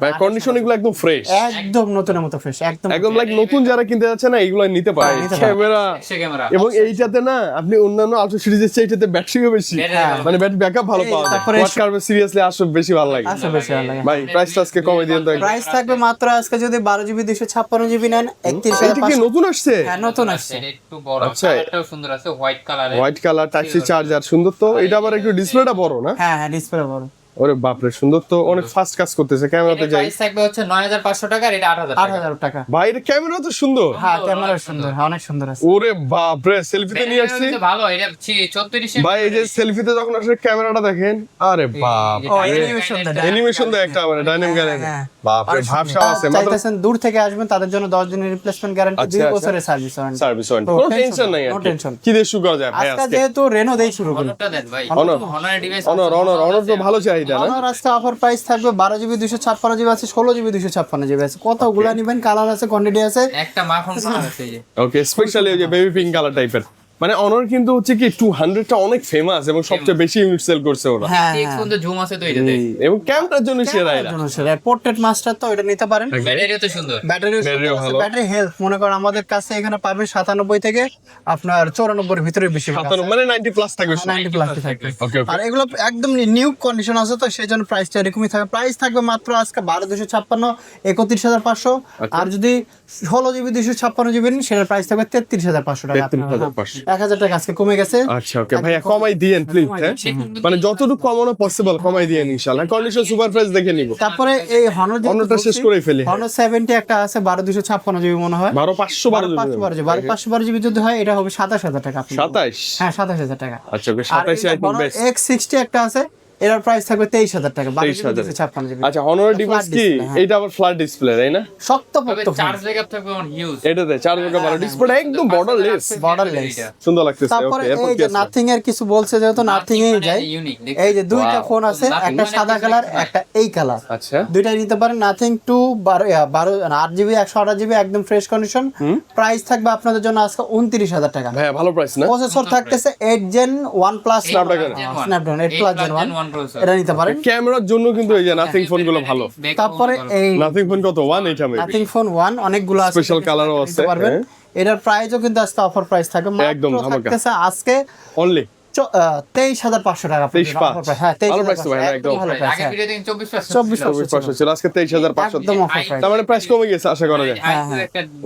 ভাই কন্ডিশন এগুলো একদম ফ্রেশ, একদম নতুনের মতো ফ্রেশ, একদম লাইক নতুন যারা কিনতে যাচ্ছে না এগুলো নিতে পারে। ক্যামেরা এবং এইটাতে না আপনি অন্যান্য আল্ট্রা সিরিজের চেয়ে এইটাতে ব্যাটারিও বেশি, মানে ব্যাটারি ব্যাকআপ ভালো পাওয়া যায়। কোয়াড কার্ভ সিরিয়াসলি আসলে বেশি ভালো লাগে। ভাই প্রাইসটা আজকে কমে দিন তো। প্রাইস থাকবে মাত্র আজকে যদি 12GB 256GB নেন 31500। এটা কি নতুন আসছে? হ্যাঁ নতুন আসছে, একটু বড়, কালারটাও সুন্দর আছে, হোয়াইট কালারে, white colour type C charger, সুন্দর তো। এটা আবার একটু ডিসপ্লেটা বড় না? হ্যাঁ হ্যাঁ ডিসপ্লে বড়। ওরে বাপরে সুন্দর তো, অনেক ফাস্ট কাজ করতেছে। ক্যামেরাতে যাই, প্রাইস থাকবে হচ্ছে 9500 টাকা, আর এটা 8000 টাকা। ভাই এটা ক্যামেরা তো সুন্দর। হ্যাঁ ক্যামেরা সুন্দর, হ্যাঁ অনেক সুন্দর আছে। ওরে বাপরে সেলফিতে নিয়ে আসছি ভালো, এটা 34 ভাই। এই যে সেলফিতে যখন আসলে ক্যামেরাটা দেখেন, আরে বাপ, ও অ্যানিমেশন দেয়, অ্যানিমেশন দেয় একটা, মানে ডাইনামিক গ্যালারি। বাপরে ভাবসা আছে। মাত্র চাইতেছেন দূর থেকে আসবেন তাদের জন্য 10 দিনের রিপ্লেসমেন্ট গ্যারান্টি, 2 বছরের সার্ভিস ওয়ারেন্টি। সার্ভিস ওয়ারেন্টি, কোনো টেনশন নাই। No tension. কি দিয়ে শুরু করা যায় ভাই আজকে আজকে? যেহেতু রেনো দেই শুরু করি, অনরটা দেন ভাই, অনর অনরের ডিভাইস, অনর তো ভালো চাহিদা না? অনর আজকে অফার প্রাইস থাকবে 12GB 256GB আছে, 16GB 256GB আছে। কতগুলা নিবেন, কালার আছে, কোয়ান্টিটি আছে। একটা মাখন কালার আছে এই যে। ওকে, স্পেশালি ওই যে বেবি পিঙ্ক কালার টাইপের। মানে অনর কিন্তু হচ্ছে কি 200টা অনেক ফেমাস এবং সবচেয়ে বেশি ইউনিট সেল করছে ওরা। হ্যাঁ ঠিক সুন্দর জুম আছে তো এটাতে, এবং ক্যামেরার জন্য সেরা এরা। পোর্ট্রেট মাস্টার তো এটা নিতে পারেন। ব্যাটারিও তো সুন্দর, ব্যাটারিও ভালো। ব্যাটারি হেলথ মনে করেন আমাদের কাছে এখানে পাবেন 97 থেকে আপনার 94 এর ভিতরে বেশি 57 মানে 90 প্লাস থাকবে। 90 প্লাস থাকবে। ওকে আর এগুলো একদম নিউ কন্ডিশন আছে তো সেই জন্য প্রাইসটা এরকমই থাকবে। প্রাইস থাকবে মাত্র আজকে 12256, 31500। আর যদি 16GB 256GB নেন সেটার প্রাইস থাকবে 33500 টাকা। 33500 1000 টাকা আজকে কমে গেছে। আচ্ছা ওকে ভাইয়া, কমাই দিয়েন প্লিজ। হ্যাঁ মানে যতটুকু কমানো পসিবল কমাই দিয়েন ইনশাআল্লাহ। কন্ডিশন সুপার প্রাইস দেখে নিব। তারপরে এই হনর অন্যটা শেষ করেই ফেলি। হনর 70 একটা আছে 12256GB মনে হয়, 12512 যদি হয় এটা হবে 27000 টাকা। 27। হ্যাঁ 27000 টাকা। আচ্ছা ওকে, 27 আই থিং বেস্ট। X60 একটা আছে, এর প্রাইস থাকবে 23000 টাকা। 23000। আচ্ছা অনর ডিভাইস কি এটা আবার ফ্ল্যাট ডিসপ্লে তাই না? শক্ত তবে পোক্ত চার্জ ব্যাকআপ থাকবে অন হিউজ, এটাতে চার্জ ব্যাকআপ ভালো, ডিসপ্লেটা একদম বর্ডারলেস সুন্দর লাগতেছে। তারপরে ওকে এরপর এই কি যে আছে? নাথিং এর কিছু বলছে যেহেতু নাথিং এই যায়। এই যে দুইটা ফোন আছে, একটা সাদা কালার একটা এই কালার, আচ্ছা দুইটাই নিতে পারেন। নাথিং 2 8GB 128GB একদম ফ্রেশ কন্ডিশন। প্রাইস থাকবে আপনাদের জন্য আজকে 29000 টাকা। ভাই ভালো প্রাইস না? প্রসেসর থাকতেছে 8 Gen 1 Plus Snapdragon 8 Plus Gen 1, এটা নিতে পারেন। ক্যামেরার জন্য কিন্তু এই যে নাথিং ফোন গুলো ভালো। তারপরে এই নাথিং ফোন কত 1 এটা মেবি নাথিং ফোন 1 অনেকগুলো আছে, স্পেশাল কালারও আছে। নিতে পারবেন। এটার প্রাইসও কিন্তু আজকে অফার প্রাইস থাকবে একদম মাত্র ধামাকা। থাকতেছে আজকে অনলি 23500 টাকা। 23,500 হ্যাঁ ভালো প্রাইস তো ভাই, একদম ভালো প্রাইস। আগে ভিডিওতে 24500 24,500 ছিল, আজকে 23,500। একদম অফার প্রাইস। তার মানে প্রাইস কমে গেছে আশা করা যায়।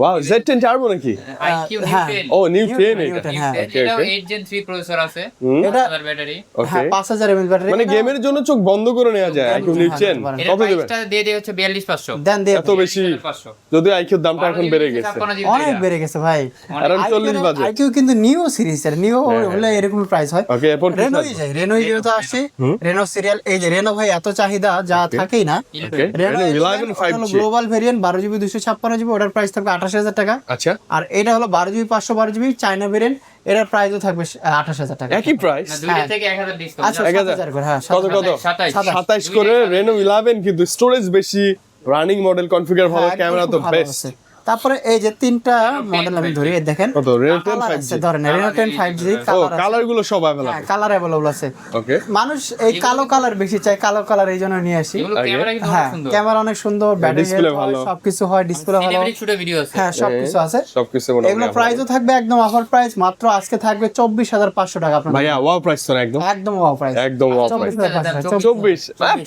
ওয়াও Z10 টার্বো নাকি? আইকিউ হ্যাঁ। নিউ ও নিউ 10 New এটা। 10, হ্যাঁ। ওকে এটাও ওকে 8 Gen 3 প্রসেসর আছে, এটা 5000 ব্যাটারি। ওকে, হ্যাঁ 5000 mAh ব্যাটারি। মানে গেমের জন্য চোখ বন্ধ করে নেওয়া যায়। আইকিউ নিউ 10 এর কত দিবেন? প্রাইসটা দিয়ে দেয় হচ্ছে 42500, দেন দিয়ে এত বেশি? 500 যদি আইকিউর দামটা এখন বেড়ে গেছে, অনেক বেড়ে গেছে ভাই। আরাউন্ড 40 বাজে। আইকিউ কিন্তু নিউ সিরিজ এর নিউ হলে এরকম প্রাইস হয়। ওকে এরপর কি রেনোই যায়, রেনোই যেহেতু আসছে, রেনো সিরিয়াল। এই যে রেনো ভাই এত চাহিদা যা থাকেই না। ওকে Reno 11 5G global variant 12GB 256GB, ওটার প্রাইস থাকবে 28000 টাকা। আচ্ছা আর এটা হলো 12GB 512GB চায়না ভেরিয়েন্ট, এটার প্রাইসও থাকবে 28000 টাকা। একই প্রাইস? না দুইটা থেকে 1000 ডিসকাউন্ট। আচ্ছা 1000 7000 করে, হ্যাঁ কত কত? 27 করে রেনো 11, কিন্তু স্টোরেজ বেশি, রানিং মডেল, কনফিগার ভালো, ক্যামেরা তো বেস্ট। তারপরে এই যে তিনটা মডেল আমি ধরি, এই দেখেন কত? Reno 10 colour 5G। আছে, ধরেন রেনো 10 5G ও কালার আছে। কালার গুলো সব अवेलेबल। হ্যাঁ কালার अवेलेबल আছে। ওকে মানুষ এই কালো কালার বেশি চায়, কালো কালার এই জন্য নিয়ে আসি। এগুলো ক্যামেরা কিন্তু হ্যাঁ অনেক সুন্দর, ক্যামেরা অনেক সুন্দর, ব্যাটারি display ভালো। সবকিছু হয়, ডিসপ্লে ভালো, সিনেমেটিক শুটে ভিডিও আছে। হ্যাঁ সবকিছু আছে। সবকিছু মনে এগুলো প্রাইসও থাকবে একদম অফার প্রাইস, মাত্র আজকে থাকবে 24500 টাকা আপনার। ভাইয়া ওয়াও প্রাইস তো একদম একদম ওয়াও প্রাইস, একদম ওয়াও প্রাইস। 24500। 24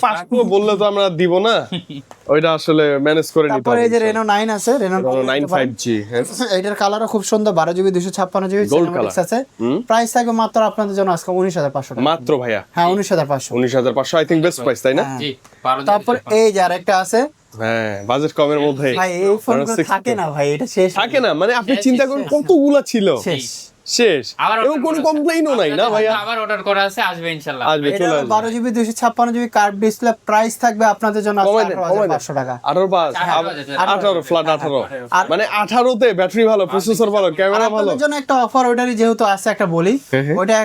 5 প্রো বললে তো আমরা দিব না, ওইটা আসলে ম্যানেজ করে নিতে তারপরে হবে। এই যে রেনো 9 আছে, রেনো 9 5G হ্যাঁ এটার কালারও খুব সুন্দর, 12GB 256GB Gold cinematics color। আছে। প্রাইস থাকবে মাত্র আপনাদের জন্য আজকে 19500 টাকা। মাত্র ভাইয়া হ্যাঁ 19500। 19500 আই থিং বেস্ট প্রাইস তাই না? জি 12 তারপর এই যে আরেকটা আছে হ্যাঁ বাজেট কমের মধ্যে ভাই, এই ফোনগুলো থাকে না ভাই, এটা শেষ থাকে না, মানে আপনি চিন্তা করুন কতগুলা ছিল, শেষ। শেষ আবার এবং কোনো কমপ্লেইনও নাই না ভাইয়া। আবার অর্ডার করা আছে, আসবে ইনশাআল্লাহ। আসবে এটা চলে আসবে। 12GB 256GB curve display, price থাকবে আপনাদের জন্য কমাই দেন, কমাই দেন। 18500 টাকা। 18 ফ্ল্যাট 18 মানে 18 তে ব্যাটারি ভালো, প্রসেসর ভালো, ক্যামেরা ভালো। আপনাদের জন্য একটা অফার ওইটারই যেহেতু আছে একটা বলি, ওইটা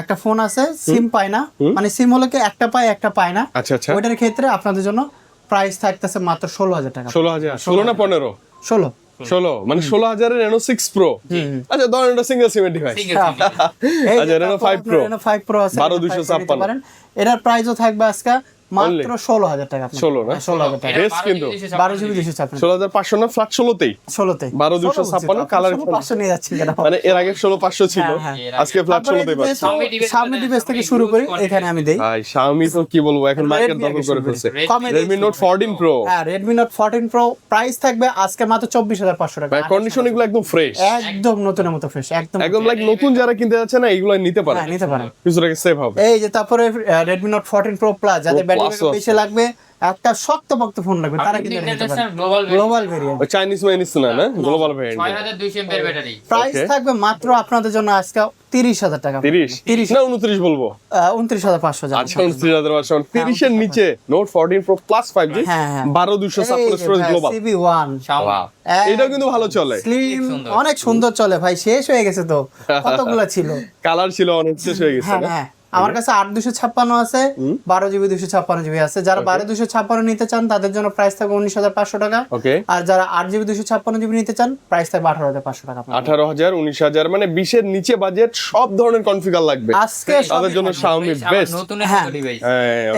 একটা ফোন আছে সিম পায় না, মানে সিম হলো কি একটা পায় একটা পায় না। আচ্ছা আচ্ছা ওইটার ক্ষেত্রে আপনাদের জন্য প্রাইস থাকতেছে মাত্র 16000 টাকা। 16000 16 না 15 16 16 মানে 16000 এর Reno 6 Pro। আচ্ছা ধরেন এটা সিঙ্গেল সিম ডিভাইস। এই আচ্ছা Reno 5 Pro Reno 5 Pro আছে, 12256 এটার প্রাইসও থাকবে আজকে মাত্র 16000 টাকা আপনার। 16 না? 16000 টাকা বেশ কিন্তু 12 জিবি 256 16500 না ফ্ল্যাট 16তেই 16তে 12256 কালার 500 নিয়ে যাচ্ছেন কেন? মানে এর আগে 16500 ছিল হ্যাঁ, আজকে ফ্ল্যাট 16তেই পাচ্ছি সামনে ডিভাইস থেকে শুরু করি এখানে আমি দেই। ভাই Xiaomi তো কি বলবো এখন মার্কেট দখল করে ফেলছে Redmi Note 14 Pro হ্যাঁ Redmi Note 14 Pro প্রাইস থাকবে আজকে মাত্র 24500 টাকা। ভাই কন্ডিশন এগুলো একদম ফ্রেশ একদম নতুনের মতো ফ্রেশ একদম লাইক নতুন যারা কিনতে যাচ্ছে না এগুলো নিতে পারে হ্যাঁ নিতে পারেন। কিছু টাকা সেভ হবে এই যে তারপরে Redmi Note 14 Pro Plus যাদের ব্যাটারি ব্যাকআপ বেশি লাগবে একটা শক্তপোক্ত ফোন লাগবে তারা কিন্তু নিতে পারে গ্লোবাল ভেরিয়েন্ট ওই চাইনিজ মাইনিস না global variant 6200 mAh battery price থাকবে মাত্র আপনাদের জন্য আজকে 30000 টাকা 30 না 29 বলবো 29500 টাকা। আচ্ছা 29500 30 এর নিচে Note 14 Pro Plus 5G হ্যাঁ, হ্যাঁ। 12256 স্টোরেজ গ্লোবাল CB1 ওয়াও এটাও কিন্তু ভালো চলে স্লিম অনেক সুন্দর চলে ভাই শেষ হয়ে গেছে তো কতগুলো ছিল কালার ছিল অনেক শেষ হয়ে গেছে হ্যাঁ না হ্যাঁ আমার কাছে 8256 আছে 12 জিবি 256 জিবি আছে যারা 12 256 নিতে চান তাদের জন্য প্রাইস থাকবে 19500 টাকা ওকে আর যারা 8 জিবি 256 জিবি নিতে চান প্রাইস থাকবে 18500 টাকা 18000 19000 মানে 20 এর নিচে বাজেট সব ধরনের কনফিগার লাগবে আজকে তাদের জন্য Xiaomi বেস্ট নতুন হ্যাঁ। ডিভাইস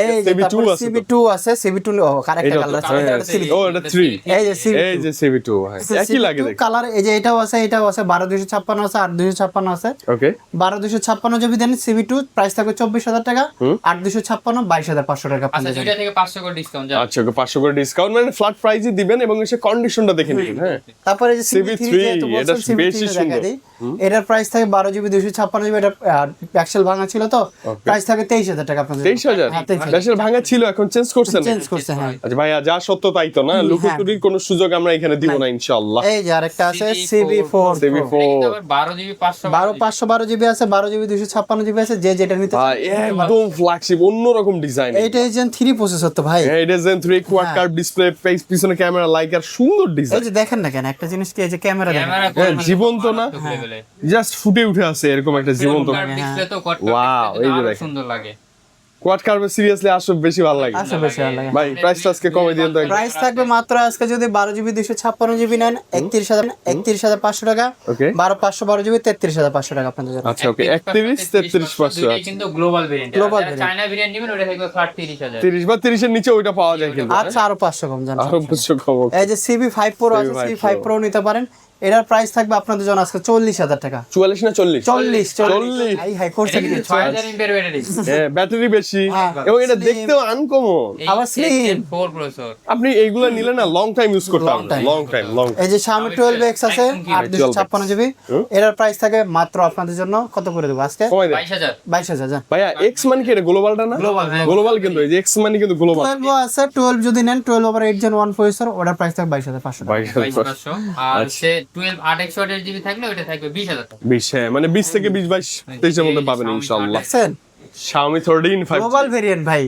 এই যে CB2 আছে তো। CB2 আছে CB2 ও আরেকটা কালার আছে ও এটা 3 এই যে এই যে CB2 ভাই একই লাগে দেখতে কালার এই যে এটাও আছে 12 256 আছে 8 256 আছে ওকে 12 256 জিবি দেন CB2 প্রাইস থাকবে 24000 টাকা 8 256 22500 টাকা আচ্ছা দুইটা থেকে 500 করে ডিসকাউন্ট যাবে আচ্ছা ওকে 500 করে ডিসকাউন্ট মানে ফ্ল্যাট প্রাইসই দিবেন এবং এসে কন্ডিশনটা দেখে নেবেন হ্যাঁ তারপরে যে CB3 যেহেতু বলছেন, এটা CB3 বেশি দেখা সুন্দর। দেই। এটার প্রাইস থাকে 12 জিবি 256 জিবি এটা প্যাক্সেল ভাঙা ছিল তো প্রাইস থাকে 23000 টাকা আপনাদের 23000 হ্যাঁ, 23,000 দেশের ভাঙা ছিল এখন চেঞ্জ করছেন চেঞ্জ করছে হ্যাঁ আচ্ছা ভাইয়া যা সত্য তাই তো না লুকোচুরির কোনো সুযোগ আমরা এখানে দিব না ইনশাআল্লাহ এই যে আরেকটা আছে CB4 CB4 12 জিবি 500 512 জিবি আছে 12 জিবি 256 জিবি আছে যে যেটা নিতে চান। ভাই একদম ফ্ল্যাগশিপ অন্যরকম ডিজাইন এইটা Gen 3 প্রসেসর তো ভাই এটা Zen 3 কোয়াড কার্ভ ডিসপ্লে পিছনে ক্যামেরা লাইকার সুন্দর এই ডিজাইন যে দেখেন না কেন একটা জিনিস কি এই যে ক্যামেরা দেখেন জীবন্ত না জাস্ট ফুটে উঠে আছে এরকম একটা জীবন্ত ডিসপ্লে তো কট Wow, এই যে দেখেন। সুন্দর লাগে কোয়াড কার্ভে সিরিয়াসলি আসলে বেশি ভালো লাগে আচ্ছা বেশি ভালো লাগে ভাই প্রাইসটা আজকে কমে দিন তো একদম। প্রাইস থাকবে মাত্র আজকে যদি 12 জিবি 256 জিবি নেন 31500 টাকা ওকে 512 জিবি 33500 টাকা আপনাদের জন্য আচ্ছা ওকে 31 33500 দুইটাই কিন্তু গ্লোবাল ভেরিয়েন্ট Global যারা চায়না ভেরিয়েন্ট নেবেন ওটা থাকবে ফ্ল্যাট 30000 30 বা 30 এর নিচে ওইটা পাওয়া যায় কিন্তু আচ্ছা আরো 500 কম জান আরো কিছু খবর এই যে CB5 Pro আছে CB5 CB5 Pro নিতে পারেন এটার প্রাইস থাকবে আপনাদের জন্য আজকে 40000 টাকা 44 না 40 40 হাই হাই করছে কি 6000 এমএএইচ ব্যাটারি হ্যাঁ ব্যাটারি বেশি হ্যাঁ, এবং এটা slim। দেখতেও আনকমন আবার slim। 4 প্রসেসর আপনি এইগুলা নিলে না লং টাইম ইউজ করতে পারবেন লং টাইম এই যে Xiaomi 12X আছে 8256 জিবি এটার প্রাইস থাকে মাত্র আপনাদের জন্য কত করে দেব আজকে কমাই দেন 22000 22000 জান ভাইয়া এক্স মানে কি এটা গ্লোবালটা না গ্লোবাল কিন্তু এই যে এক্স মানে কিন্তু গ্লোবাল 12 আছে 12 যদি নেন 12 ওভার 8 Gen 1 প্রসেসর ওটার প্রাইস থাকবে 22500 টাকা 22500 আর সে 12 8 জিবি থাকলে ওটা থাকবে 20000 টাকা 20 হ্যাঁ মানে 20 থেকে 20 22 23 এর মধ্যে পাবেন ইনশাআল্লাহ দেখছেন Xiaomi 13 5G গ্লোবাল ভেরিয়েন্ট ভাই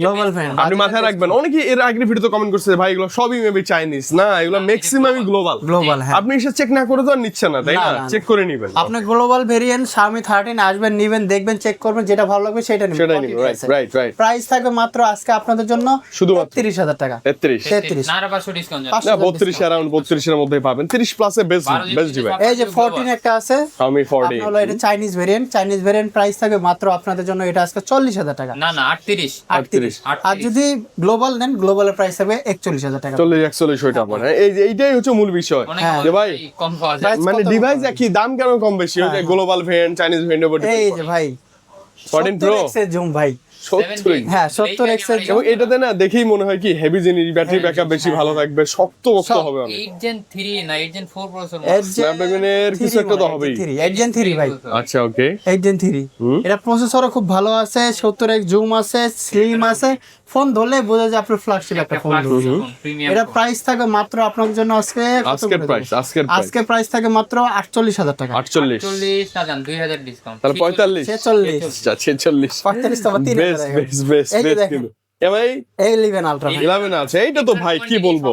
গ্লোবাল ভেরিয়েন্ট আপনি মাথায় রাখবেন অনেকে এর আগে ভিডিওতে কমেন্ট করছে ভাই এগুলো সবই মেবি চাইনিজ না এগুলো ম্যাক্সিমামই গ্লোবাল গ্লোবাল হ্যাঁ আপনি এসে চেক না করে তো আর নিচ্ছেন না তাই না চেক করে নেবেন আপনি গ্লোবাল ভেরিয়েন্ট Xiaomi 13 আসবেন নেবেন দেখবেন চেক করবেন যেটা ভালো লাগবে সেটা নেবেন সেটাই নিবেন রাইট প্রাইস থাকবে মাত্র আজকে আপনাদের জন্য শুধুমাত্র 33000 টাকা 33 33 না আর 500 ডিসকাউন্ট যাবে 500 না 32 অ্যারাউন্ড 32 এর মধ্যেই পাবেন 30 প্লাসে বেস্ট ডিভাইস এই যে 14 একটা আছে Xiaomi 14 আপনার হলো এটা চাইনিজ ভেরিয়েন্ট প্রাইস থাকবে মাত্র আপনাদের জন্য এটা আজকে 40000 টাকা না 38 38 আর যদি গ্লোবাল নেন গ্লোবালের প্রাইস থাকবে 41000 টাকা 40 41 ওইটা পড়ে এই যে এইটাই হচ্ছে মূল বিষয় যে ভাই কম পাওয়া যায় মানে ডিভাইস একই দাম কেন কম বেশি ওই যে গ্লোবাল ভেরিয়েন্ট চাইনিজ ভেরিয়েন্ট এই যে ভাই 14 Pro 70X এর জুম ভাই 70 হ্যাঁ 70X এর এবং এটাতে না দেখেই মনে হয় কি হেভি জিনিস ব্যাটারি ব্যাকআপ বেশি ভালো থাকবে শক্ত হবে অনেক 8 Gen 3 না 8 Gen 4 প্রসেসর Snapdragon এর কিছু একটা তো হবেই 8 Gen 3 ভাই আচ্ছা ওকে 8 Gen 3 এটা প্রসেসরও খুব ভালো আছে 70X জুম আছে স্লিম আছে ফোন ধরলে বোঝা যায় আপনার ফ্ল্যাগশিপ একটা ফোন প্রিমিয়াম এটা প্রাইস থাকে মাত্র আপনাদের জন্য আজকে প্রাইস থাকে মাত্র 48000 টাকা 48 40 না জান 2000 ডিসকাউন্ট তাহলে 45 46 আচ্ছা 46 45 তো 3000 বেশ কিন্তু ভাই এই 11 আলট্রা 11 আছে এইটা তো ভাই কি বলবো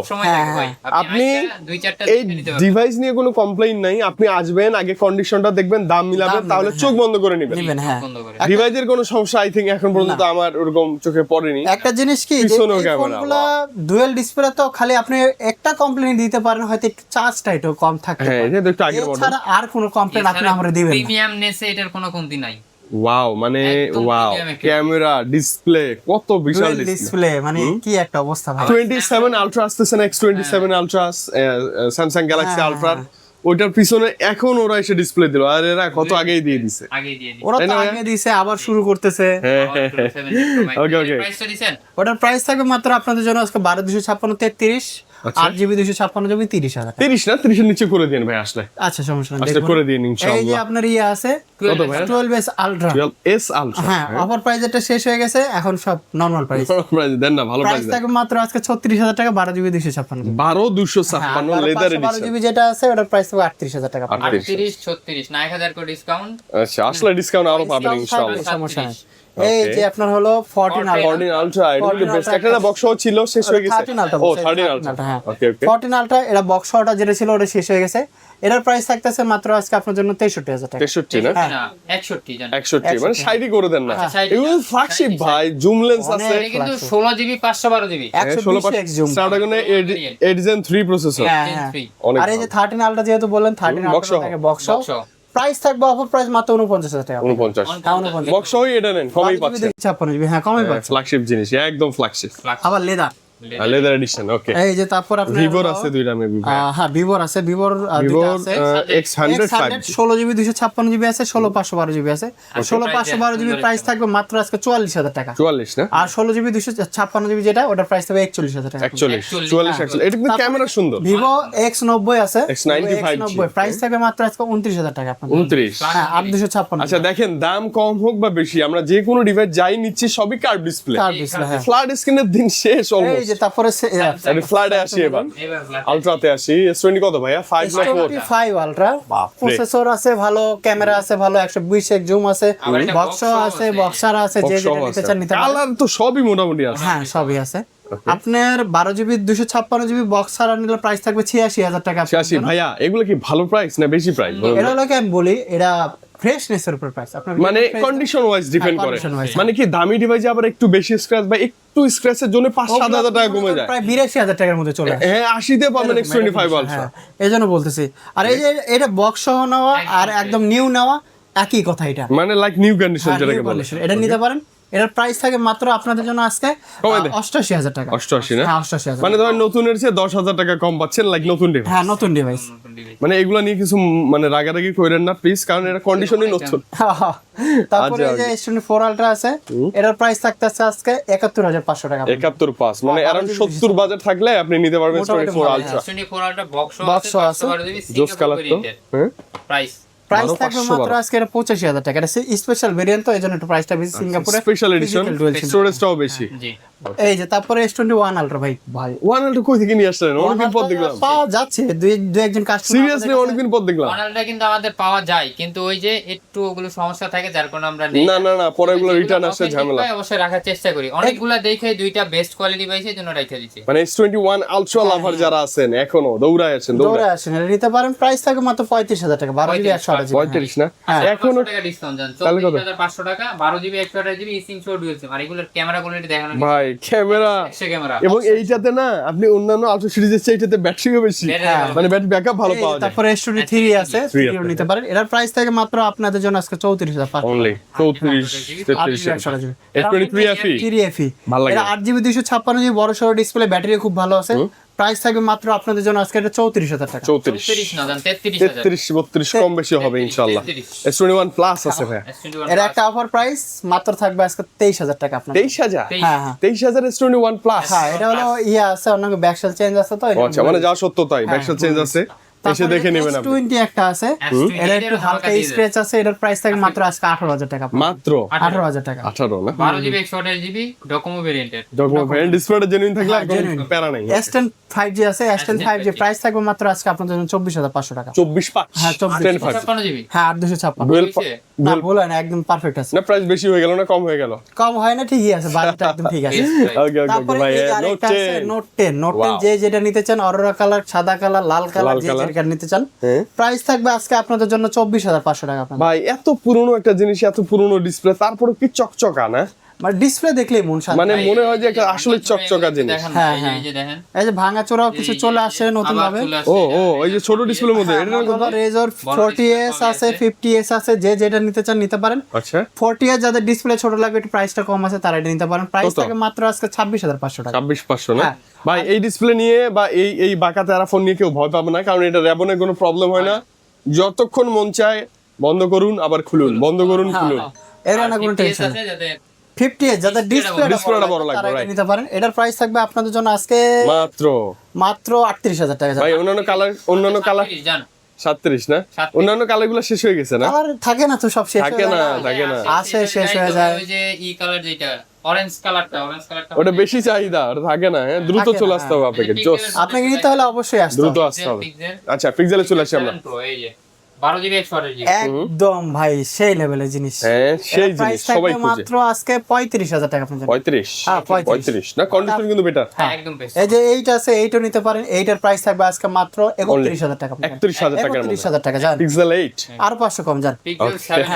আপনি দুই চারটা এই ডিভাইস নিয়ে কোনো কমপ্লেইন নাই আপনি আসবেন আগে কন্ডিশনটা দেখবেন দাম মিলাবেন তাহলে চোখ বন্ধ করে নেবেন হ্যাঁ ডিভাইসের কোনো সমস্যা আই থিংক এখন পর্যন্ত আমার ওরকম চোখে পড়েনি একটা জিনিস কি যে পিছনেও এই ক্যামেরা, ফোনগুলো ডুয়াল ডিসপ্লে তো খালি আপনি একটা কমপ্লেইন দিতে পারেন হয়তো একটু চার্জটা একটু কম থাকতে হ্যাঁ পারে এটা তো একটু আগের মডেল এছাড়া আর কোনো কমপ্লেইন আপনি আমরা দিবেন না প্রিমিয়াম নেসে এটার কোনো কমতি নাই ওয়াও, মানে একদম ওয়াও, premium একটা ক্যামেরা, ডিসপ্লে, কত বিশাল ডিসপ্লে। ডিসপ্লে মানে কি একটা অবস্থা ভাই। 27 আলট্রা আসতেছে না, X27 আলট্রা, স্যামসাং গ্যালাক্সি হ্যাঁ, আলট্রা, ওইটার পিছনে এখন ওরা এসে ডিসপ্লে দিল, আর এরা কত আগেই দিয়ে দিছে। আগে দিয়ে দিই। ওরা তাই তো না ভাইয়া? আগে দিছে আবার শুরু করতেছে। Okay, okay. প্রাইসটা দিছেন? ওটার প্রাইস থাকবে মাত্র আপনাদের জন্য আজকে 12,256 33, আচ্ছা। 8GB 256GB 30,000 টাকা। 30 না, 30 এর নিচে করে দিন ভাই আসলে। আচ্ছা সমস্যা নেই, আসলে দেখুন। করে দিন এই যে ইনশাআল্লাহ। আপনার আছে কত ভাই? 12S Ultra। 12S ultra. হ্যাঁ, অফার প্রাইসটা শেষ হয়ে গেছে, এখন সব নরমাল প্রাইস। প্রাইস দেন না, ভালো প্রাইস প্রাইস দেন। থাকবে মাত্র আজকে 36,000 টাকা, 12GB 256GB। 12256 leather addition. 12GB যেটা আছে ওটার প্রাইস থাকবে 38,000 টাকা। 38, 36, না 1000 করে ডিসকাউন্ট। আচ্ছা, আসলে ডিসকাউন্ট আরো পাবেন ইনশাআল্লাহ। সমস্যা নেই। এই যে আপনার হলো 14 Ultra। 14 আলট্রা, এটা কিন্তু 14 বেস্ট। Ultra একটা বক্স ছিল, শেষ হয়ে গেছে। 13 Ultra ও বলছে, 13 13 আলট্রা, Ultra, হ্যাঁ। ওকে ওকে। 14 Ultra এটা বক্স শটা যেটা ছিল ওটা শেষ হয়ে গেছে। এটার প্রাইস থাকতেছে মাত্র আজকে আপনার জন্য 63,000 টাকা। 63 না, না 61 জানেন। 61 মানে 60 করে দেন না। আচ্ছা, 60 এগুলো ফ্ল্যাগশিপ ভাই, জুম লেন্স আছে। এটা কিন্তু 16GB 512GB। 120x zoom। Snapdragon 8 Gen 3 processor. হ্যাঁ, Gen হ্যাঁ। 3 অনেক আর এই যে 13 Ultra যেহেতু বললেন 13 box Ultra সহ। থেকে বক্স বক্স। প্রাইস থাকবে অফার প্রাইস মাত্র 49,000 টাকা। 49 হ্যাঁ, 49। বক্স সহই এটা নেন, কমই পাচ্ছেন। 56GB, হ্যাঁ কমই পাচ্ছেন। ফ্ল্যাগশিপ জিনিস, একদম ফ্ল্যাগশিপ। আবার লেদার। লেদার এডিশন, ওকে। এই যে তারপর আপনার ভিভোর আছে দুইটা মেবি। হ্যাঁ ভিভোর আছে, ভিভোর ভিভোর আছে X100 5G। 16GB 256GB আছে, 16/512GB আছে। 16/512GB প্রাইস থাকবে মাত্র আজকে 44,000 টাকা। 44 না, আর 16GB 256GB যেটা ওটার প্রাইস থাকবে 41,000 টাকা। 41 44 41। এটা কিন্তু ক্যামেরা সুন্দর। ভিভো X90 আছে, X90 5G প্রাইস থাকবে মাত্র আজকে 29,000 টাকা আপনার। 29। হ্যাঁ 8,256। আচ্ছা দেখেন, দাম কম হোক বা বেশি, আমরা যে কোনো ডিভাইস যাই নিচ্ছি সবই কার্ভ ডিসপ্লে। Curved display, হ্যাঁ। ফ্ল্যাট স্ক্রিনের দিন শেষ এই অলমোস্ট। যে তারপরে আমি ফ্ল্যাটে আসি এবার, এবার ফ্ল্যাট। আলট্রাতে আসি। S20 কত ভাইয়া? 5 না 4? 25 Ultra, বাপরে। প্রসেসর আছে ভালো, ক্যামেরা আছে ভালো, 120x জুম আছে, আবার একটা বক্স box আছে, আছে। বক্সার আছে, যে যেটা নিতে চান নিতে পারেন। কালার তো সবই মোটামুটি আছে। হ্যাঁ সবই আছে। আপনার 12GB 256GB বক্স ছাড়া নিলে প্রাইস থাকবে 86,000 টাকা। শাসি ভাইয়া, এগুলো কি ভালো প্রাইস না বেশি প্রাইস? এটা হলো কি আমি বলি, এটা ফ্রেশনেসের উপর প্রাইস। আপনার মানে কন্ডিশন ওয়াইজ ডিপেন্ড করে। condition wise, মানে কি দামি ডিভাইসে আবার একটু বেশি স্ক্র্যাচ বা একটু স্ক্র্যাচের জন্য 5-7 হাজার টাকা কমে যায়। প্রায় 82,000 টাকার মধ্যে চলে আসে। হ্যাঁ 80-তে পাবেন X25 আলট্রা। হ্যাঁ এই জন্য বলতেছি। আর এই যে এটা বক্স সহ নেওয়া আর একদম নিউ নেওয়া একই কথা এটা। মানে লাইক নিউ কন্ডিশন হ্যাঁ, যেটাকে new বলে। condition, এটা নিতে পারেন। এটার প্রাইস থাকে মাত্র আপনাদের জন্য আজকে কমাই দে। 88,000 টাকা। 88 না, হ্যাঁ 88,000। মানে ধরেন নতুনের চেয়ে 10,000 টাকা কম পাচ্ছেন, লাইক নতুন ডিভাইস। হ্যাঁ নতুন ডিভাইস। মানে এগুলা নিয়ে কিছু মানে রাগারাগি করেন না প্লিজ, কারণ এটা কন্ডিশনই নতুন। তারপরে এই আচ্ছা, যে S24 Ultra আছে, এটার প্রাইস থাকতেছে আজকে 71,500 টাকা। 71.5 মানে অ্যারাউন্ড 70 বাজেট থাকলে আপনি নিতে পারবেন মোটামুটি 24 ভালো, আলট্রা। 24 Ultra বক্স Box আছে, ও আছে। 512GB জোস কালার তো, হ্যাঁ প্রাইস। প্রাইস 12,500 থাকবে মাত্র আজকে এটা 85,000 টাকা। এটা স্পেশাল ভেরিয়েন্ট, তো এজন্য একটু প্রাইসটা বেশি। সিঙ্গাপুরে স্পেশাল এডিশন, স্টোরেজটাও বেশি। জি। এই যে তারপরে S21 Ultra ভাই ভাই ওয়ান আলট্রা কই থেকে নিয়ে আসলেন? অনেকদিন পর দেখলাম, পাওয়া যাচ্ছে, দুই একজন কাস্টমার। সিরিয়াসলি অনেকদিন পর দেখলাম। অনলাইনটা কিন্তু আমাদের পাওয়া যায়, কিন্তু ওই যে একটু ওগুলো সমস্যা থাকে যার কারণে আমরা নেই। না না না, পরে এগুলো যেগুলো রিটার্ন আসে authentic ঝামেলা। পাই অবশ্যই রাখার চেষ্টা করি। অনেকগুলা দেখে দুইটা বেস্ট কোয়ালিটি পাইছে জন্য রাখা দিচ্ছি। মানে S21 আলট্রা লাভার যারা আছেন এখনো দৌড়ায় আছেন, দৌড়ে দৌড়ায়। আসেন, এটা নিতে পারেন। প্রাইস থাকে মাত্র 35,000 টাকা, 12GB 128GB। 35 না এখনো? 500 টাকা ডিসকাউন্ট জান, তাহলে কত? 34,500 টাকা, 12GB 128GB ইসিং show dual SIM. আর এগুলোর ক্যামেরা কোয়ালিটি দেখানো ভাই ক্যামেরা, ক্যামেরা এবং এইটাতে না আপনি অন্যান্য আলট্রা সিরিজের চেয়ে এইটাতে ব্যাটারিও বেশি, মানে ব্যাটারি ব্যাকআপ ভালো পাওয়া যায়। তারপরে S23 আছে, 3 নিতে পারেন। এটার প্রাইস থাকে মাত্র আপনাদের জন্য আজকে 34,500। Only 34 33 128GB। S23 FE 3FE, ভালো লাগে। এটা 8GB 256GB বড় সড়ো ডিসপ্লে, ব্যাটারি খুব ভালো আছে। প্রাইস থাকবে মাত্র আপনাদের জন্য আজকে এটা 34,000 টাকা। 34 33 না জান, 33,000। 33 32 কম বেশি হবে ইনশাআল্লাহ। 33 S21 প্লাস আছে ভাই, S21 এর একটা অফার প্রাইস মাত্র থাকবে আজকে 23,000 টাকা আপনাদের। 23000। হ্যাঁ হ্যাঁ 23000 S21 প্লাস। হ্যাঁ, এটা হলো আছে, অন্য ব্যাকসেল চেঞ্জ আছে তো। আচ্ছা, মানে যা সত্য তাই, ব্যাকশট চেঞ্জ আছে, এসে দেখে নেবেন আপনি। S20 একটা আছে, এর একটু হালকা স্ক্র্যাচ আছে। এটার প্রাইস থাকে মাত্র আজকে 18,000 টাকা। মাত্র 18,000 টাকা। 18 না, 12GB 128GB ডকোমো ভেরিয়েন্টের। ডকুমেন্ট ভ্যারিয়েন্ট ডিসপ্লেটা জেনুইন থাকলে আর কোনো genuine। প্যারা নাই। S10 5G আছে, S10 5G প্রাইস থাকবে মাত্র আজকে আপনাদের জন্য 24,500 টাকা। 24 হ্যাঁ 10 5 56GB হ্যাঁ 8,256। ডুয়েল না ভুল হয় না, একদম পারফেক্ট আছে। না, প্রাইস বেশি হয়ে গেল না কম হয়ে গেল? কম হয় না, ঠিকই আছে, বাজেট একদম ঠিক আছে। ওকে ওকে তারপরে ভাই, এই যে নোট আরেকটা আছে 10 নোট 10। Note 10 Wow. যে যেটা নিতে চান, অরোরা কালার, সাদা কালার, লাল কালার, লাল যে কালার। যেটা নিতে চান, হ্যাঁ। প্রাইস থাকবে আজকে আপনাদের জন্য 24,500 টাকা আপনাদের। ভাই এত পুরনো একটা জিনিস, এত পুরনো ডিসপ্লে, তারপরে কি চকচকা না? মানে ডিসপ্লে দেখলেই মন শান্তি। মানে মনে হয় যে একটা আসলে চকচকা জিনিস। দেখেন হ্যাঁ, এই যে- হ্যাঁ। এই যে দেখেন এই যে ভাঙাচোরাও কিছু চলে আসে নতুন ভাবে। ও এই যে ছোট ডিসপ্লের মধ্যে এটা কত? Razr 40s আছে, 50s আছে, যে যেটা নিতে চান নিতে পারেন। আচ্ছা 40s যাদের ডিসপ্লে ছোট লাগবে, একটু প্রাইসটা কম আছে, তারা এটা নিতে পারেন। প্রাইস কত? থাকে মাত্র আজকে 26,500 টাকা। 26,500 না? হ্যাঁ। ভাই এই ডিসপ্লে নিয়ে বা এই বাঁকা তেরা ফোন নিয়ে কেউ ভয় পাবে না, কারণ এটা র্যাবনের কোনো প্রবলেম হয় না। যতক্ষণ মন চায় বন্ধ করুন আবার খুলুন, বন্ধ করুন খুলুন। এর না কোনো 50s টেনশন আছে যাতে 50s যাদের ডিসপ্লেটা ডিসপ্লেটা বড় বড় লাগবে, লাগবে, তারা right. এটা নিতে পারেন। এটার প্রাইস থাকবে আপনাদের জন্য আজকে মাত্র 38,000 টাকা। ভাই অন্যান্য কালার জান 37 না? 37 অন্যান্য কালারগুলো শেষ হয়ে গেছে না? কালার থাকে না তো, সব শেষ থাকে হয়ে না, যায় থাকে না। আসে, শেষ হয়ে যায়। ওই যে কালার যেটা অরেঞ্জ কালারটা ওটা বেশি চাহিদা, ওটা থাকে না। হ্যাঁ দ্রুত থাকে চলে না, আসতে হবে আপনাকে, জোস আপনাকে নিতে হলে অবশ্যই আসতে দ্রুত হবে। আসতে হবে। আচ্ছা পিক্সেলে চলে আসি আমরা। এই যে 12 জিবি 128 জিবি একদম ভাই সেই লেভেলের জিনিস। হ্যাঁ সেই প্রাইস জিনিস সবাই থাকবে খুঁজে। মাত্র আজকে 35,000 টাকা আপনার জন্য। 35 হ্যাঁ, 35 না? কন্ডিশন কিন্তু বেটার। হ্যাঁ একদম বেস্ট এই যে এইটা আছে, এইটা নিতে পারেন। এইটার প্রাইস থাকবে আজকে মাত্র 31,000 টাকা। 31,000 টাকার মধ্যে 31,000 টাকা জান, পিক্সেল 8 আর 500 কম জান। পিক্সেল 7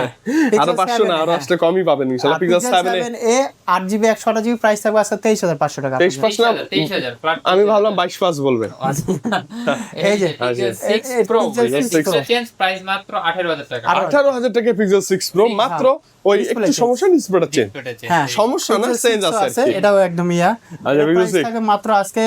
আরো 500 না, আরো 8 কমই পাবেন ইনশাআল্লাহ। পিক্সেল 7 এ 8GB 128GB প্রাইস থাকবে আজকে 23,500 টাকা। 23,500 না? 23,000 আমি ভাবলাম 22,500 বলবেন। এই যে পিক্সেল এই 6 pro Pixel 6 Pro। Change price মাত্র 18,000 টাকা 18,000 টাকা পিক্সেল 6 প্রো মাত্র। ওই Display একটু change। সমস্যা ডিসপ্লেটা চেঞ্জ, হ্যাঁ সমস্যা না, Pixel চেঞ্জ 6 আছে আর কি। এটাও একদম ইয়া। আচ্ছা, Pixel প্রাইস 6 থাকবে মাত্র আজকে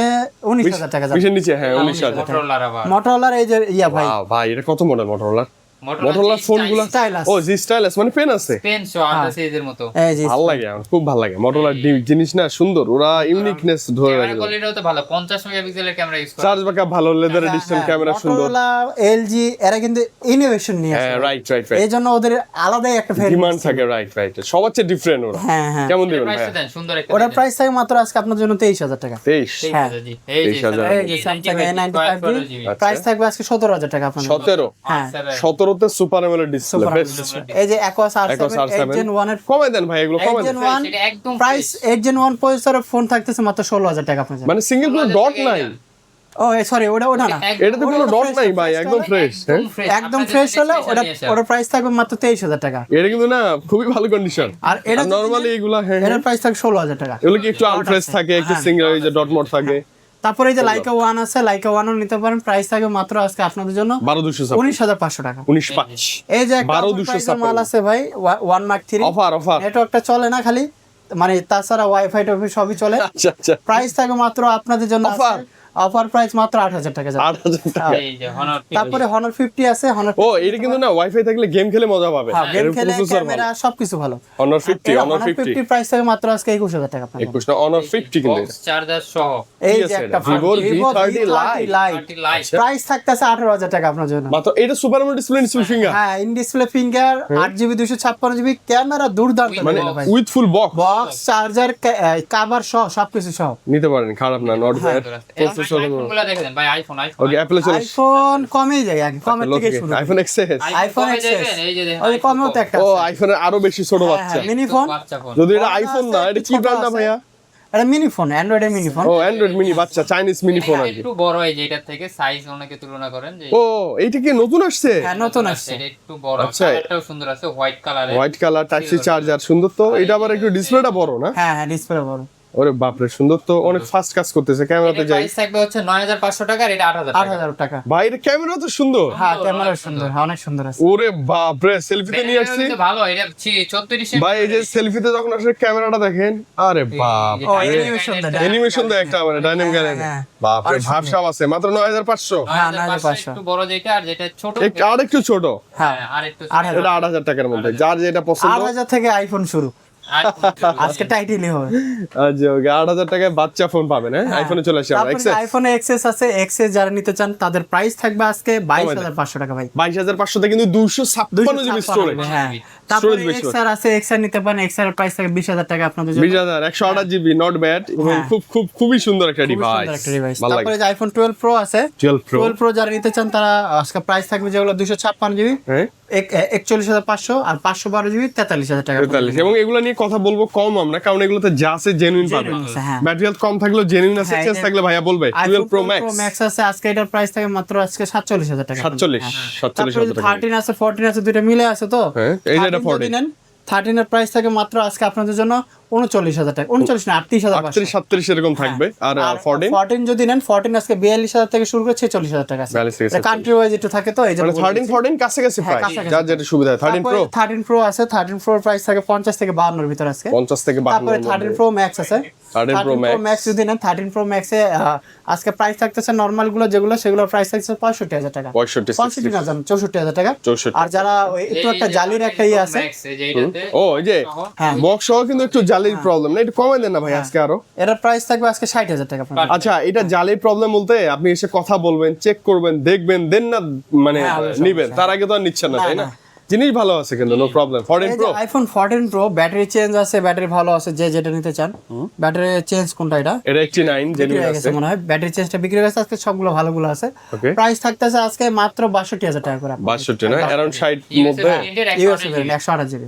19,000 টাকা জান। 20 এর নিচে, হ্যাঁ 19,000। মোটরোলার আবার মোটরোলার এই যে ইয়া ভাই, ওয়াও ভাই এটা কত মডেল মোটরোলার? মোটরোলার মোটরোলার ফোনগুলো Stylus। ও জি স্টাইলাস মানে পেন আছে। পেন সো আদা সিরিজের মতো এই যে ভালো লাগে, আমার খুব ভালো লাগে মোটরোলার জিনিস না, সুন্দর, ওরা ইউনিকনেস ধরে ক্যামেরা রাখে। কোয়ালিটিও তো ভালো 50 মেগাপিক্সেলের ক্যামেরা ইউজ করে চার্জ ব্যাকআপ ভালো, লেদার এডিশন ক্যামেরা সুন্দর। মোটরোলা, এলজি এরা কিন্তু ইনোভেশন নিয়ে আসে। হ্যাঁ রাইট এই জন্য ওদের আলাদাই একটা ডিমান্ড থাকে, রাইট সবার চেয়ে ডিফারেন্ট ওরা। হ্যাঁ হ্যাঁ কেমন দিবেন ভাই? প্রাইসটা দেন সুন্দর একটা ওটার প্রাইস থাকে মাত্র আজকে আপনার জন্য 23,000 টাকা। 23 হ্যাঁ। 23,000 জি এই যে 23,000 এই যে Samsung A95 আচ্ছা। প্রাইস থাকবে আজকে 17,000 টাকা আপনার জন্য। 17 হ্যাঁ 17 তে super AMOLED display Super best. এই যে Aquos Aquos R7 R7 8 Gen 1 এর কমাই দেন ভাই, এগুলো কমাই 8 দেন। Gen 1 এটা একদম প্রাইস 8 Gen 1 প্রসেসরের ফোন থাকতেছে মাত্র 16,000 টাকা আপনার জন্য। মানে সিঙ্গেল কোনো ডট নাই, ও সরি ওটা না, এটাতে কোনো ডট নাই ভাই, একদম ফ্রেশ। হ্যাঁ একদম ফ্রেশ হলে ওটা প্রাইস থাকবে মাত্র 23,000 টাকা। এটা কিন্তু না খুবই ভালো কন্ডিশন। আর এটা নরমালি এগুলা হ্যাঁ এটার প্রাইস থাকবে 16,000 টাকা। এগুলো কি একটু আনফ্রেশ থাকে, একটু সিঙ্গেল এই যে ডট মোড থাকে। তারপরে এই যে লাইকা 1 আছে, লাইকা 1 ও নিতে পারেন। প্রাইস থাকবে মাত্র আজকে আপনাদের জন্য 12,200 19,500 টাকা। 19,500 এই যে একটা 12,200 মাল আছে ভাই 1 Mark 3 অফার। নেটওয়ার্কটা চলে না খালি, মানে তাছাড়া ওয়াইফাই টফাই সবই চলে। আচ্ছা প্রাইস থাকবে মাত্র আপনাদের জন্য Offer? অফার প্রাইস মাত্র 8,000 টাকা যাবে। 8,000 টাকা। এই যে Honor তারপরে Honor 50 আছে, Honor ও এটা কিন্তু না ওয়াইফাই থাকলে গেম খেলে মজা পাবে। গেম এর খেলে প্রসেসর ক্যামেরা সবকিছু ভালো। Honor 50 Honor 50 প্রাইস থাকে মাত্র আজকে 21,000 টাকা আপনার জন্য। 21 না Honor 50 কিন্তু এটা। চার্জার সহ এই কি যে আছে একটা এটা? Vivo V30 Lite। Light 30 light price থাকতেছে 18,000 টাকা আপনার জন্য। মাত্র এটা সুপার অ্যামোলেড ডিসপ্লে ফিঙ্গার হ্যাঁ in display finger 8GB 256GB camera দুর্দান্ত মানে ভাই। With full box box charger cover সহ সবকিছু সহ। নিতে পারেন, খারাপ না, নট ব্যাড। প্রসেসর আইফোনগুলো দেখে দেন ভাই আইফোন ওকে অ্যাপলে চলে আইফোন কমই যায় আগে, কমের থেকে শুরু। IPhone XS. আইফোন কমে XS যাবেন, এই যে দেখেন ওই কমেও তো একটা ও আছে। আইফোনের আরো বেশি ছোট বাচ্চা। মিনি ফোন, বাচ্চা ফোন যদি এটা ফোন আইফোন আছে, না, এটা কি ছোট ব্র্যান্ড না আছে। ভাইয়া? এটা মিনি ফোন, অ্যান্ড্রয়েডের মিনি ফোন। ও অ্যান্ড্রয়েড মিনি বাচ্চা, চাইনিজ মিনি ফোন আর কি। একটু বড় এই যে এটার থেকে সাইজ অনেকে তুলনা করেন যে ও এইটা কি নতুন আসছে? হ্যাঁ নতুন আসছে। এটা একটু বড়, আচ্ছা। কালারটাও সুন্দর আছে, হোয়াইট কালারের। White colour, type C charger, সুন্দর তো। এটা আবার একটু ডিসপ্লেটা বড় না? হ্যাঁ হ্যাঁ ডিসপ্লে বড়। ওরে বাপরে সুন্দর তো, অনেক ফাস্ট কাজ করতেছে। ক্যামেরাতে যাই প্রাইস থাকবে হচ্ছে 9,500 টাকা, আর এটা 8,000 টাকা। 8,000 টাকা। ভাই এটা ক্যামেরা তো সুন্দর। হ্যাঁ ক্যামেরা সুন্দর, হ্যাঁ অনেক সুন্দর আছে। ওরে বাপরে সেলফিতে নিয়ে আসছি এটা ভালো, এটা 34 ভাই। এই যে সেলফিতে যখন আসলে ক্যামেরাটা দেখেন, আরে বাপ ও অ্যানিমেশন দেয়। অ্যানিমেশন দেয় একটা, মানে ডাইনামিক গ্যালারি। হ্যাঁ। বাপরে ভাবসাব আছে। মাত্র 9,500। হ্যাঁ, 9,500 একটু বড় যেটা, আর যেটা ছোট আর একটু ছোট, হ্যাঁ আর একটু 8,000 এটা 8,000 টাকার মধ্যে। যার যেটা পছন্দ। 8,000 থেকে আইফোন শুরু। আজকে টাইটেলই হবে। আচ্ছা ওকে 8,000 টাকায় বাচ্চা ফোন পাবেন। হ্যাঁ আইফোনে চলে আসি আমরা। তারপরে এক্সএস আইফোনে এক্সএস আছে, এক্সএস যারা নিতে চান তাদের প্রাইস থাকবে আজকে 22,500 টাকা ভাই। 22,500 তে কিন্তু 256 জিবি স্টোরেজ। হ্যাঁ তারপরে বেশি এক্সআর আছে, এক্সআর নিতে পারেন। এক্সআর এর প্রাইস থাকে 20,000 টাকা আপনাদের জন্য। 20,000 128 জিবি, নট ব্যাড। হ্যাঁ। খুবই সুন্দর একটা খুবই ডিভাইস। সুন্দর একটা ডিভাইস। ভালো লাগে। তারপরে যে আইফোন 12 প্রো আছে, 12 Pro 12 প্রো যারা নিতে চান তারা আজকে প্রাইস থাকবে যেগুলো 256 জিবি হ্যাঁ 41,500, আর 512 জিবি 43,000 টাকা। 43। এবং এগুলো নিয়ে কথা বলবো কম আমরা, কারণ এগুলোতে যা আছে জেনুইন পাবে। Genuine আছে, হ্যাঁ। ব্যাটারি হেলথ কম থাকলেও জেনুইন আছে, হ্যাঁ, চেঞ্জ এটা- থাকলে ভাইয়া বলবে। 12 Pro Max ম্যাক্স আছে আজকে, এটার প্রাইস থাকে মাত্র আজকে 47,000 টাকা। 47 তারপরে 47,000 টাকা। 13 আছে 14 আছে, দুইটা মিলে আছে তো। হ্যাঁ এই যে এটা 13 যদি 40 নেন 13 এর প্রাইস থাকে মাত্র আজকে আপনাদের জন্য 39,000 টাকা, 39 না 38,500, 38 এরকম থাকবে। আর 14 যদি নেন 14 আজকে 42,000 থেকে শুরু করে 46,000 টাকা আছে। 42 থেকে কান্ট্রি ওয়াইজ একটু থাকে তো এই যে মানে 13 কাছাকাছি প্রাইস, কাছাকাছি। যার যেটা সুবিধা হয়। 13 প্রো 13 প্রো আছে, 13 প্রো প্রাইস থাকে 50 থেকে 52 এর ভিতর আছে। 50 থেকে 52। তারপরে 13 প্রো ম্যাক্স আছে, 13 প্রো ম্যাক্স যদি নেন 13 প্রো ম্যাক্সে আজকে প্রাইস থাকতেছে নরমাল গুলো যেগুলো সেগুলোর প্রাইস থাকছে 65,000 টাকা, 65 না জান 64,000 টাকা। 64। আর যারা একটু একটা জালির একটা ইয়ে আছে, ও এই যে হ্যাঁ বক্স সহ কিন্তু একটু জালির প্রবলেম না, একটু কমাই দেন না ভাই আজকে আরো। এটার প্রাইস থাকবে আজকে 60,000 টাকা আপনার। আচ্ছা, এটা জালির প্রবলেম বলতে আপনি এসে কথা বলবেন, চেক করবেন, দেখবেন, দেন না মানে হ্যাঁ, অবশ্যই, নিবেন, তার আগে তো আর নিচ্ছেন না, না, তাই না? না। জিনিস ভালো আছে কিন্তু, no problem. 14 pro iPhone 14 pro battery change আছে, ব্যাটারি ভালো আছে, যে যেটা নিতে চান। ব্যাটারি চেঞ্জ কোনটা এটা? এটা 89 বিক্রি জেনুইন হয়ে আছে। গেছে মনে হয়, ব্যাটারি চেঞ্জটা বিক্রি হয়ে গেছে আজকে, সবগুলো ভালোগুলো আছে। ওকে, প্রাইস থাকতেছে আজকে মাত্র 62,000 টাকা করে। 62 না, अराउंड 60 মধ্যে। USA variant 128 GB.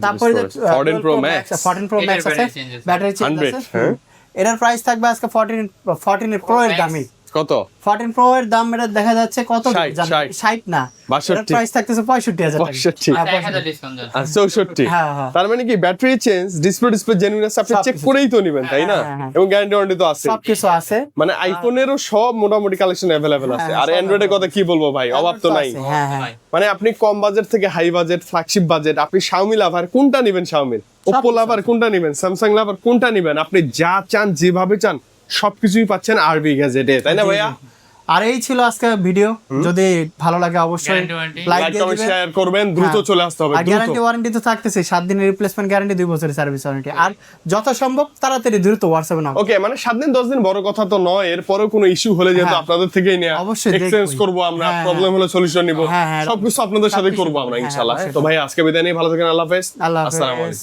তারপরে 14 প্রো ম্যাক্স 14 প্রো ম্যাক্স আছে, ব্যাটারি চেঞ্জ 100, আছে। হ্যাঁ। এটার প্রাইস থাকবে আজকে 14 প্রো এর দামই। কত? 14 প্রো এর দাম এটা দেখা যাচ্ছে কত 60 60 না, 62 এটার প্রাইস থাকতেছে 65,000 টাকা। 65 হ্যাঁ, 1000 ডিসকাউন্ট আছে। আর 64। হ্যাঁ, হ্যাঁ। তার মানে কি ব্যাটারি চেঞ্জ, ডিসপ্লে জেনুইন আছে, আপনি চেক করেই তো নেবেন, তাই না? হ্যাঁ, হ্যাঁ। এবং গ্যারান্টি ওয়ারেন্টি তো আছে। সবকিছু আছে। মানে আইফোনেরও সব মোটামুটি কালেকশন अवेलेबल আছে। হ্যাঁ, আর সব অ্যান্ড্রয়েডের কথা কি বলবো ভাই, অভাব তো নাই। আছে, হ্যাঁ হ্যাঁ। মানে আপনি কম বাজেট থেকে হাই বাজেট, ফ্ল্যাগশিপ বাজেট, আপনি Xiaomi লাভার কোনটা নেবেন, Xiaomi Oppo লাভার কোনটা নেবেন, Samsung লাভার কোনটা নেবেন, আপনি যা চান যেভাবে চান সবকিছুই পাচ্ছেন আরবি গ্যাজেটে, তাই না ভাইয়া? আর এই ছিল আজকে ভিডিও, যদি ভালো লাগে অবশ্যই Guarantee warranty। লাইক লাইক দিয়ে কমেন্ট দিবেন। শেয়ার করবেন, দ্রুত হ্যাঁ। চলে আসতে হবে, আর দ্রুত। গ্যারান্টি ওয়ারেন্টি তো থাকতেছে, 7 দিনের রিপ্লেসমেন্ট গ্যারান্টি, 2 বছরের সার্ভিস ওয়ারেন্টি। আর যত সম্ভব তাড়াতাড়ি দ্রুত হোয়াটসঅ্যাপে নাও। ওকে, মানে 7 দিন 10 দিন বড় কথা তো নয়, এরপরেও কোনো ইস্যু হলে যেহেতু হ্যাঁ। আপনাদের থেকেই নেওয়া, অবশ্যই এক্সচেঞ্জ দেখবই। করব আমরা, হ্যাঁ, প্রবলেম হলে সলিউশন নিব, হ্যাঁ, হ্যাঁ। সবকিছু আপনাদের সাথে সবকিছু করব আমরা হ্যাঁ, ইনশাআল্লাহ। অবশ্যই। তো ভাই আজকে বিদায় নিই, ভালো থাকেন, আল্লাহ হাফেজ। আল্লাহ আসসালামু হাফেজ। আলাইকুম।